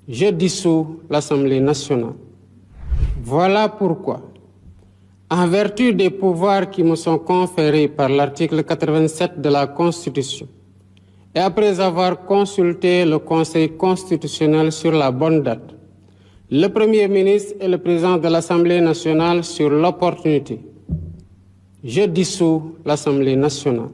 Je dissous l'Assemblée nationale. Voilà pourquoi, en vertu des pouvoirs qui me sont conférés par l'article 87 de la Constitution, et après avoir consulté le Conseil constitutionnel sur la bonne date, le Premier ministre et le Président de l'Assemblée nationale sur l'opportunité, je dissous l'Assemblée nationale.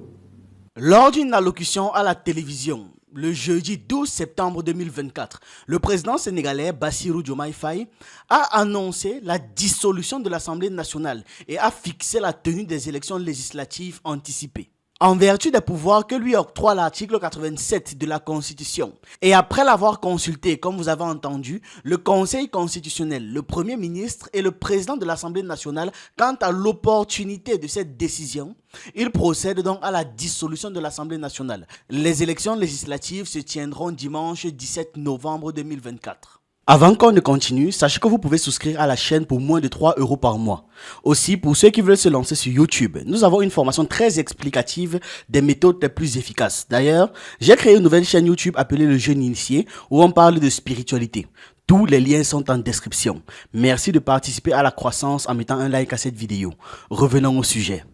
Lors d'une allocution à la télévision, le jeudi 12 septembre 2024, le président sénégalais Bassirou Diomaye Faye a annoncé la dissolution de l'Assemblée nationale et a fixé la tenue des élections législatives anticipées. En vertu des pouvoirs que lui octroie l'article 87 de la Constitution, et après l'avoir consulté, comme vous avez entendu, le Conseil constitutionnel, le Premier ministre et le Président de l'Assemblée nationale quant à l'opportunité de cette décision, il procède donc à la dissolution de l'Assemblée nationale. Les élections législatives se tiendront dimanche 17 novembre 2024. Avant qu'on ne continue, sachez que vous pouvez souscrire à la chaîne pour moins de 3 € par mois. Aussi, pour ceux qui veulent se lancer sur YouTube, nous avons une formation très explicative des méthodes les plus efficaces. D'ailleurs, j'ai créé une nouvelle chaîne YouTube appelée Le Jeune Initié où on parle de spiritualité. Tous les liens sont en description. Merci de participer à la croissance en mettant un like à cette vidéo. Revenons au sujet.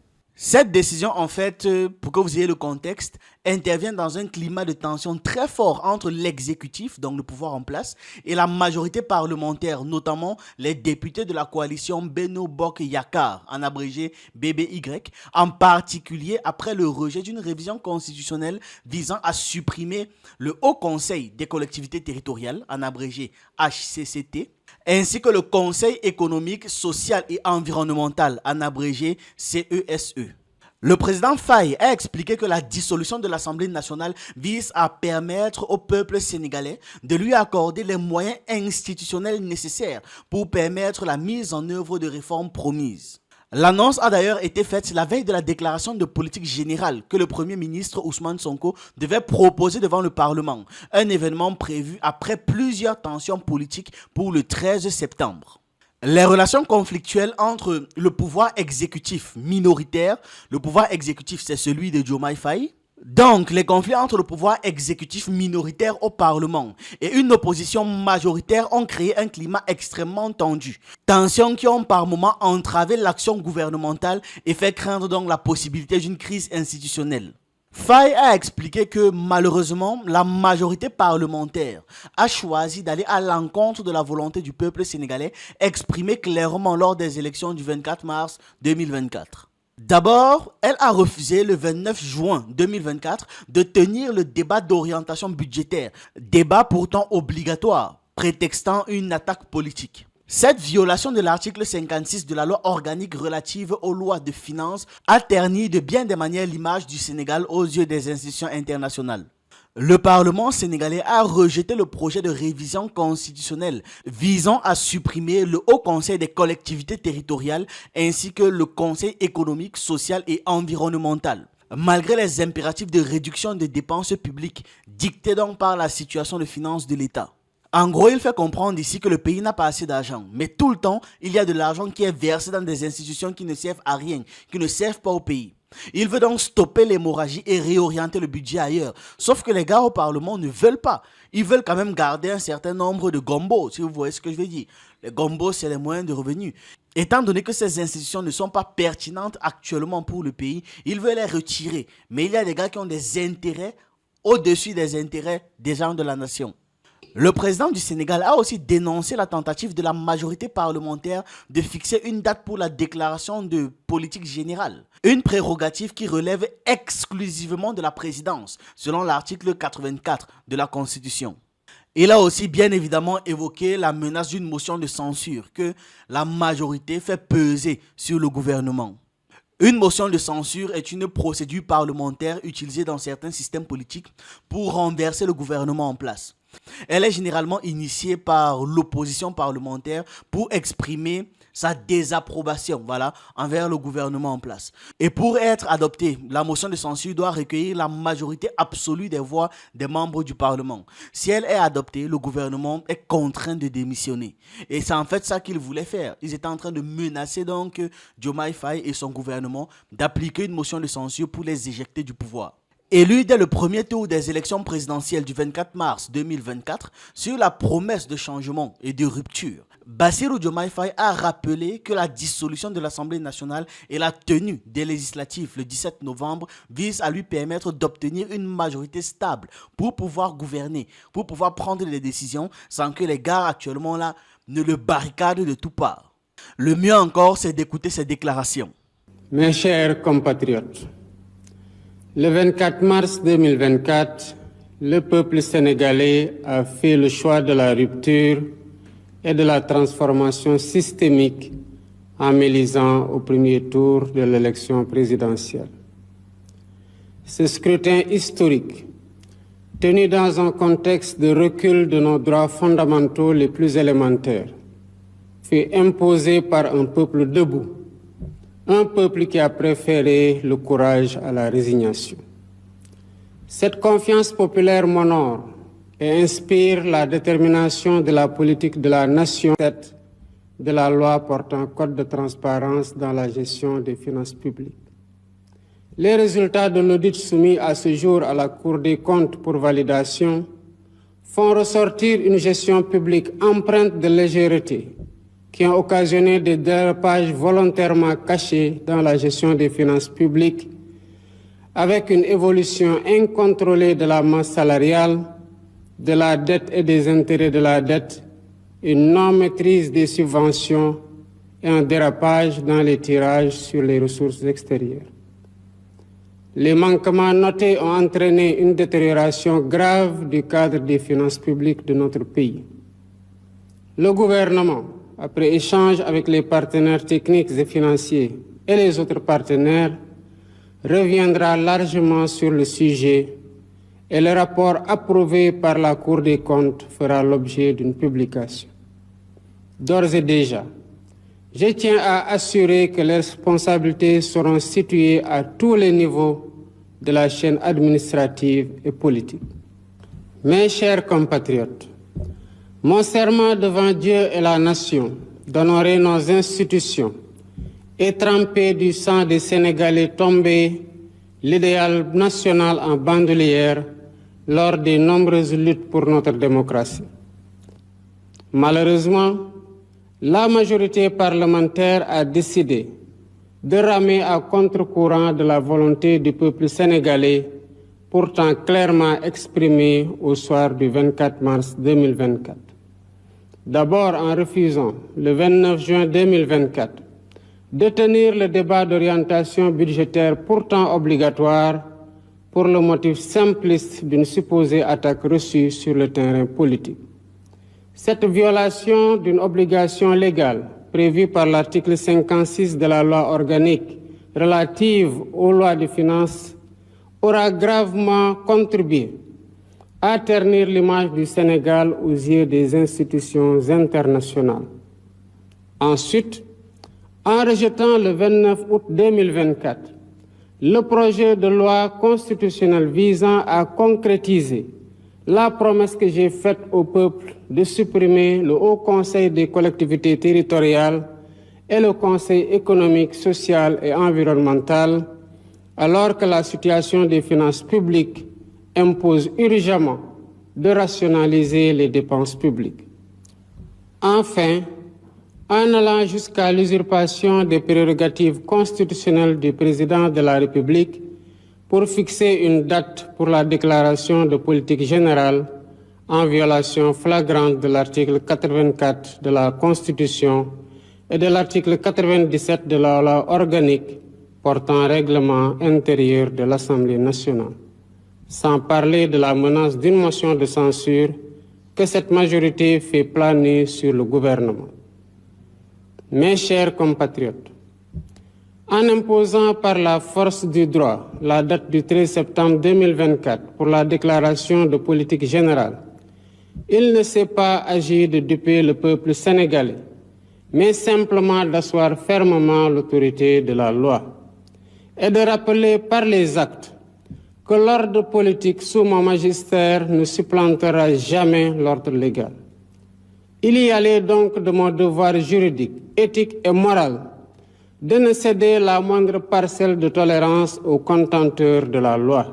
Cette décision, en fait, pour que vous ayez le contexte, intervient dans un climat de tension très fort entre l'exécutif, donc le pouvoir en place, et la majorité parlementaire, notamment les députés de la coalition Benno Bokk Yakaar, en abrégé BBY, en particulier après le rejet d'une révision constitutionnelle visant à supprimer le Haut Conseil des collectivités territoriales, en abrégé HCCT, ainsi que le Conseil économique, social et environnemental, en abrégé CESE. Le président Faye a expliqué que la dissolution de l'Assemblée nationale vise à permettre au peuple sénégalais de lui accorder les moyens institutionnels nécessaires pour permettre la mise en œuvre de réformes promises. L'annonce a d'ailleurs été faite la veille de la déclaration de politique générale que le Premier ministre Ousmane Sonko devait proposer devant le Parlement, un événement prévu après plusieurs tensions politiques pour le 13 septembre. Les relations conflictuelles entre le pouvoir exécutif minoritaire, le pouvoir exécutif c'est celui de Diomaye Faye, donc, les conflits entre le pouvoir exécutif minoritaire au Parlement et une opposition majoritaire ont créé un climat extrêmement tendu. Tensions qui ont par moments entravé l'action gouvernementale et fait craindre donc la possibilité d'une crise institutionnelle. Faye a expliqué que malheureusement, la majorité parlementaire a choisi d'aller à l'encontre de la volonté du peuple sénégalais exprimée clairement lors des élections du 24 mars 2024. D'abord, elle a refusé le 29 juin 2024 de tenir le débat d'orientation budgétaire, débat pourtant obligatoire, prétextant une attaque politique. Cette violation de l'article 56 de la loi organique relative aux lois de finances a terni de bien des manières l'image du Sénégal aux yeux des institutions internationales. Le Parlement sénégalais a rejeté le projet de révision constitutionnelle visant à supprimer le Haut Conseil des collectivités territoriales ainsi que le Conseil économique, social et environnemental. Malgré les impératifs de réduction des dépenses publiques dictés donc par la situation de finances de l'État. En gros, il fait comprendre ici que le pays n'a pas assez d'argent, mais tout le temps, il y a de l'argent qui est versé dans des institutions qui ne servent à rien, qui ne servent pas au pays. Il veut donc stopper l'hémorragie et réorienter le budget ailleurs. Sauf que les gars au Parlement ne veulent pas. Ils veulent quand même garder un certain nombre de gombos, si vous voyez ce que je veux dire. Les gombos, c'est les moyens de revenus. Étant donné que ces institutions ne sont pas pertinentes actuellement pour le pays, ils veulent les retirer. Mais il y a des gars qui ont des intérêts au-dessus des intérêts des gens de la nation. Le président du Sénégal a aussi dénoncé la tentative de la majorité parlementaire de fixer une date pour la déclaration de politique générale. Une prérogative qui relève exclusivement de la présidence, selon l'article 84 de la Constitution. Il a aussi bien évidemment évoqué la menace d'une motion de censure que la majorité fait peser sur le gouvernement. Une motion de censure est une procédure parlementaire utilisée dans certains systèmes politiques pour renverser le gouvernement en place. Elle est généralement initiée par l'opposition parlementaire pour exprimer sa désapprobation envers le gouvernement en place. Et pour être adoptée, la motion de censure doit recueillir la majorité absolue des voix des membres du Parlement. Si elle est adoptée, le gouvernement est contraint de démissionner. Et c'est en fait ça qu'ils voulaient faire. Ils étaient en train de menacer donc Diomaye Faye et son gouvernement d'appliquer une motion de censure pour les éjecter du pouvoir. Élu dès le premier tour des élections présidentielles du 24 mars 2024 sur la promesse de changement et de rupture, Bassirou Diomaye Faye a rappelé que la dissolution de l'Assemblée nationale et la tenue des législatives le 17 novembre visent à lui permettre d'obtenir une majorité stable pour pouvoir gouverner, pour pouvoir prendre des décisions sans que les gars actuellement là ne le barricadent de toutes parts. Le mieux encore, c'est d'écouter ses déclarations. Mes chers compatriotes, le 24 mars 2024, le peuple sénégalais a fait le choix de la rupture et de la transformation systémique en m'élisant au premier tour de l'élection présidentielle. Ce scrutin historique, tenu dans un contexte de recul de nos droits fondamentaux les plus élémentaires, fut imposé par un peuple debout. Un peuple qui a préféré le courage à la résignation. Cette confiance populaire m'honore et inspire la détermination de la politique de la nation de la loi portant code de transparence dans la gestion des finances publiques. Les résultats de l'audit soumis à ce jour à la Cour des comptes pour validation font ressortir une gestion publique empreinte de légèreté, qui ont occasionné des dérapages volontairement cachés dans la gestion des finances publiques, avec une évolution incontrôlée de la masse salariale, de la dette et des intérêts de la dette, une non-maîtrise des subventions et un dérapage dans les tirages sur les ressources extérieures. Les manquements notés ont entraîné une détérioration grave du cadre des finances publiques de notre pays. Le gouvernement, après échange avec les partenaires techniques et financiers et les autres partenaires, reviendra largement sur le sujet et le rapport approuvé par la Cour des comptes fera l'objet d'une publication. D'ores et déjà, je tiens à assurer que les responsabilités seront situées à tous les niveaux de la chaîne administrative et politique. Mes chers compatriotes, mon serment devant Dieu et la nation d'honorer nos institutions et tremper du sang des Sénégalais tombés l'idéal national en bandoulière lors des nombreuses luttes pour notre démocratie. Malheureusement, la majorité parlementaire a décidé de ramer à contre-courant de la volonté du peuple sénégalais, pourtant clairement exprimée au soir du 24 mars 2024. D'abord en refusant, le 29 juin 2024, de tenir le débat d'orientation budgétaire pourtant obligatoire pour le motif simpliste d'une supposée attaque reçue sur le terrain politique. Cette violation d'une obligation légale prévue par l'article 56 de la loi organique relative aux lois de finances aura gravement contribué à ternir l'image du Sénégal aux yeux des institutions internationales. Ensuite, en rejetant le 29 août 2024 le projet de loi constitutionnelle visant à concrétiser la promesse que j'ai faite au peuple de supprimer le Haut Conseil des collectivités territoriales et le Conseil économique, social et environnemental, alors que la situation des finances publiques impose urgemment de rationaliser les dépenses publiques. Enfin, en allant jusqu'à l'usurpation des prérogatives constitutionnelles du président de la République pour fixer une date pour la déclaration de politique générale en violation flagrante de l'article 84 de la Constitution et de l'article 97 de la loi organique portant règlement intérieur de l'Assemblée nationale, sans parler de la menace d'une motion de censure que cette majorité fait planer sur le gouvernement. Mes chers compatriotes, en imposant par la force du droit la date du 13 septembre 2024 pour la déclaration de politique générale, il ne s'est pas agi de duper le peuple sénégalais, mais simplement d'asseoir fermement l'autorité de la loi et de rappeler par les actes que l'ordre politique sous mon magistère ne supplantera jamais l'ordre légal. Il y allait donc de mon devoir juridique, éthique et moral de ne céder la moindre parcelle de tolérance aux contenteurs de la loi.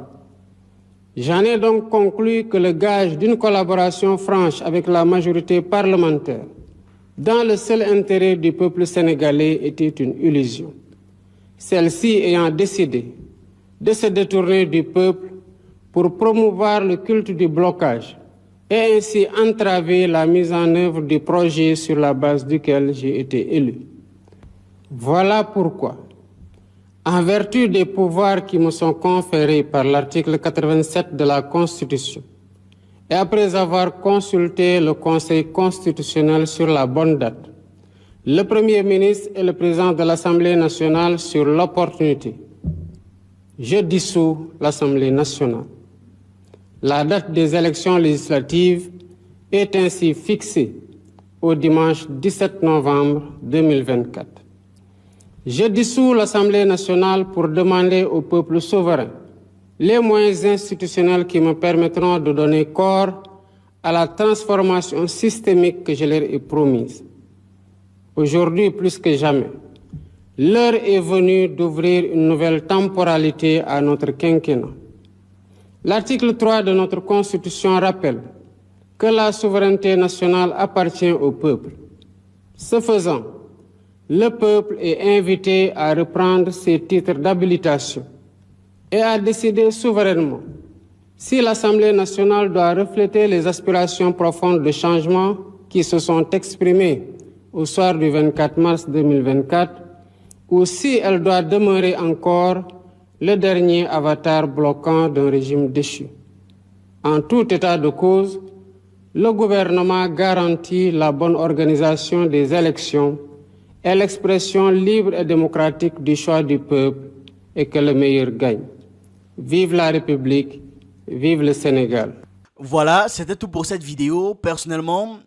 J'en ai donc conclu que le gage d'une collaboration franche avec la majorité parlementaire, dans le seul intérêt du peuple sénégalais, était une illusion. Celle-ci ayant décidé de se détourner du peuple pour promouvoir le culte du blocage et ainsi entraver la mise en œuvre du projet sur la base duquel j'ai été élu. Voilà pourquoi, en vertu des pouvoirs qui me sont conférés par l'article 87 de la Constitution, et après avoir consulté le Conseil constitutionnel sur la bonne date, le Premier ministre et le Président de l'Assemblée nationale sur l'opportunité, je dissous l'Assemblée nationale. La date des élections législatives est ainsi fixée au dimanche 17 novembre 2024. Je dissous l'Assemblée nationale pour demander au peuple souverain les moyens institutionnels qui me permettront de donner corps à la transformation systémique que je leur ai promise. Aujourd'hui, plus que jamais, l'heure est venue d'ouvrir une nouvelle temporalité à notre quinquennat. L'article 3 de notre Constitution rappelle que la souveraineté nationale appartient au peuple. Ce faisant, le peuple est invité à reprendre ses titres d'habilitation et à décider souverainement si l'Assemblée nationale doit refléter les aspirations profondes de changement qui se sont exprimées au soir du 24 mars 2024 ou si elle doit demeurer encore le dernier avatar bloquant d'un régime déchu. En tout état de cause, le gouvernement garantit la bonne organisation des élections et l'expression libre et démocratique du choix du peuple et que le meilleur gagne. Vive la République, vive le Sénégal. Voilà, c'était tout pour cette vidéo. Personnellement,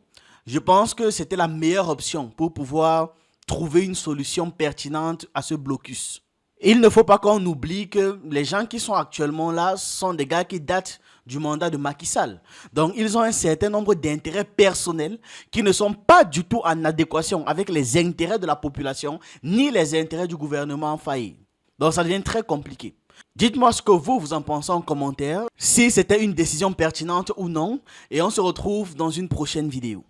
je pense que c'était la meilleure option pour pouvoir trouver une solution pertinente à ce blocus. Il ne faut pas qu'on oublie que les gens qui sont actuellement là sont des gars qui datent du mandat de Macky Sall. Donc, ils ont un certain nombre d'intérêts personnels qui ne sont pas du tout en adéquation avec les intérêts de la population ni les intérêts du gouvernement failli. Donc, ça devient très compliqué. Dites-moi ce que vous en pensez en commentaire, si c'était une décision pertinente ou non, et on se retrouve dans une prochaine vidéo.